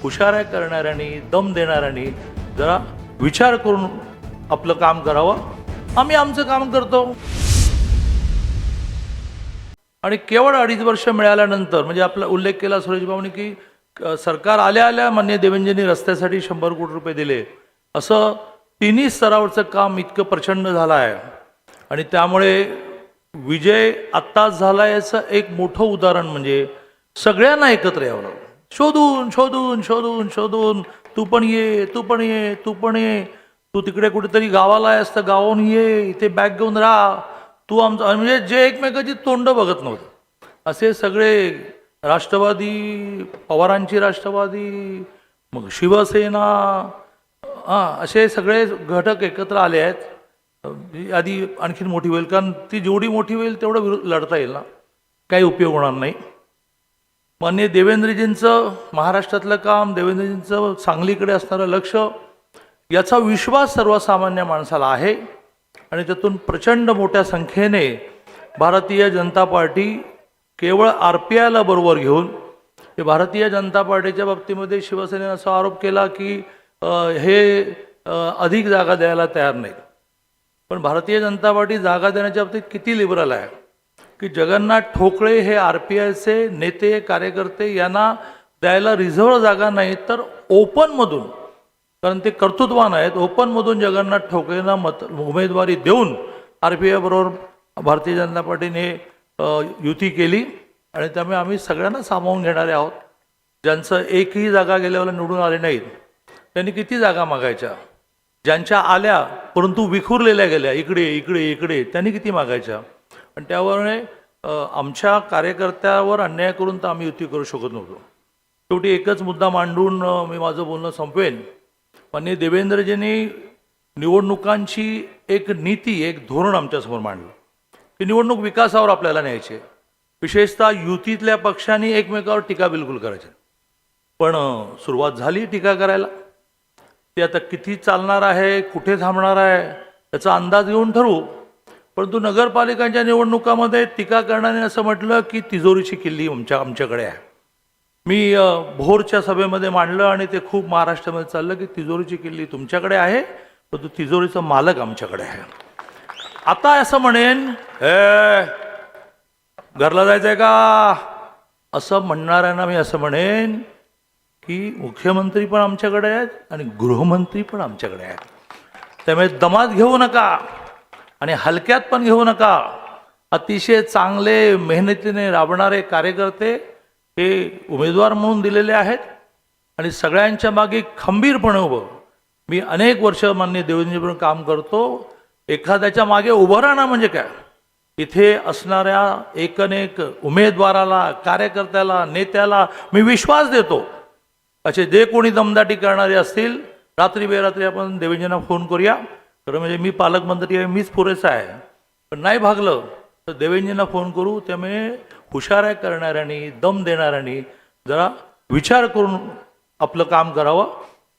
हुशाऱ्या करणाऱ्यांनी, दम देणाऱ्यांनी जरा विचार करून आपलं काम करावं. आम्ही आमचं काम करतो. आणि केवळ 2.5 वर्ष मिळाल्यानंतर म्हणजे आपला उल्लेख केला सुरेश भाऊनी की सरकार आल्या आल्या माननीय देवेंद्रजींनी रस्त्यासाठी 100 कोटी रुपये दिले. असं तिन्ही स्तरावरचं काम इतकं प्रचंड झालं आहे आणि त्यामुळे विजय आत्ताच झाला याचं एक मोठं उदाहरण म्हणजे सगळ्यांना एकत्र यावं लागलं. शोधून शोधून शोधून शोधून तू पण ये, तू पण ये, तू पण ये, तू तिकडे कुठेतरी गावाला आहेस तर गावाहून ये, इथे बॅग घेऊन राहा, तू आमचं म्हणजे जे एकमेकाची तोंड बघत नव्हतं असे सगळे राष्ट्रवादी, पवारांची राष्ट्रवादी, मग शिवसेना, असे सगळे घटक एकत्र आले आहेत. आधी आणखीन मोठी होईल कारण ती जेवढी मोठी होईल तेवढं लढता येईल ना, काही उपयोग होणार नाही. माननीय देवेंद्रजींचं महाराष्ट्रातलं काम, देवेंद्रजींचं सांगलीकडे असणारं लक्ष याचा विश्वास सर्वसामान्य माणसाला आहे आणि त्यातून प्रचंड मोठ्या संख्येने भारतीय जनता पार्टी केवळ RPIला बरोबर घेऊन भारतीय जनता पार्टीच्या बाबतीमध्ये शिवसेनेने असा आरोप केला की हे अधिक जागा द्यायला तयार नाहीत. पण भारतीय जनता पार्टी जागा देण्याच्या बाबतीत किती लिबरल आहे की जगन्नाथ ठोकळे हे RPIचे नेते कार्यकर्ते यांना द्यायला रिझर्व्ह जागा नाही तर ओपनमधून, कारण ते कर्तृत्वान आहेत, ओपनमधून जगन्नाथ ठोकळेंना उमेदवारी देऊन RPI बरोबर भारतीय जनता पार्टीने युती केली आणि त्यामुळे आम्ही सगळ्यांना सामावून घेणारे आहोत. ज्यांचं एकही जागा गेल्यावर निवडून आले नाहीत त्यांनी किती जागा मागायच्या, ज्यांच्या आल्या परंतु विखुरलेल्या गेल्या इकडे इकडे इकडे त्यांनी किती मागायच्या. आणि त्यामुळे आमच्या कार्यकर्त्यावर अन्याय करून तर आम्ही युती करू शकत नव्हतो. शेवटी एकच मुद्दा मांडून मी माझं बोलणं संपवेन. माननीय देवेंद्रजींनी निवडणुकांची एक नीती, एक धोरण आमच्यासमोर मांडलं की निवडणूक विकासावर आपल्याला न्यायचे, विशेषतः युतीतल्या पक्षांनी एकमेकावर टीका बिलकुल करायचे. पण सुरुवात झाली टीका करायला. ते आता किती चालणार आहे, कुठे थांबणार आहे याचा अंदाज घेऊन ठरवू. परंतु नगरपालिकांच्या निवडणुकामध्ये टीका करणाऱ्याने असं म्हटलं की तिजोरीची किल्ली आमच्याकडे आहे. मी भोरच्या सभेमध्ये मांडलं आणि ते खूप महाराष्ट्रामध्ये चाललं की तिजोरीची किल्ली तुमच्याकडे आहे परंतु तिजोरीचा मालक आमच्याकडे आहे. आता असं म्हणेन घरला जायचंय का असं म्हणणाऱ्यांना मी असं म्हणेन की मुख्यमंत्री पण आमच्याकडे आहेत आणि गृहमंत्री पण आमच्याकडे आहेत. त्यामुळे दमात घेऊ नका आणि हलक्यात पण घेऊ नका. अतिशय चांगले मेहनतीने राबणारे कार्यकर्ते हे उमेदवार म्हणून दिलेले आहेत आणि सगळ्यांच्या मागे खंबीरपणे उभं. मी अनेक वर्ष माननीय देवेंद्रजींबरोबर काम करतो. एखाद्याच्या मागे उभं राहणं म्हणजे काय, इथे असणाऱ्या एकनेक उमेदवाराला, कार्यकर्त्याला, नेत्याला मी विश्वास देतो. असे जे कोणी दमदाटी करणारे असतील रात्री बेरात्री आपण देवेंद्रजींना फोन करूया. तर म्हणजे मी पालकमंत्री आहे, मीच पुरेसा आहे. पण नाही भागलं तर देवेंद्रजींना फोन करू. त्यामुळे हुशाऱ्या करणाऱ्यांनी, दम देणाऱ्यांनी जरा विचार करून आपलं काम करावं.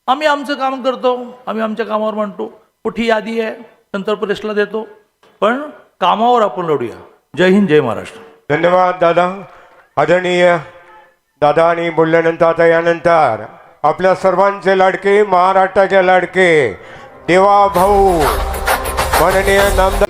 आम्ही आमचं काम करतो, आम्ही आमच्या कामावर म्हणतो. कुठे यादी आहे नंतर प्रेसला देतो, पण कामावर आपण लढूया. जय हिंद, जय महाराष्ट्र. धन्यवाद दादा. आदरणीय दादानी बोलल्यानंतर आता यानंतर आपल्या सर्वांचे लाडके, महाराष्ट्राचे लाडके देवा भाऊ माननीय नामदार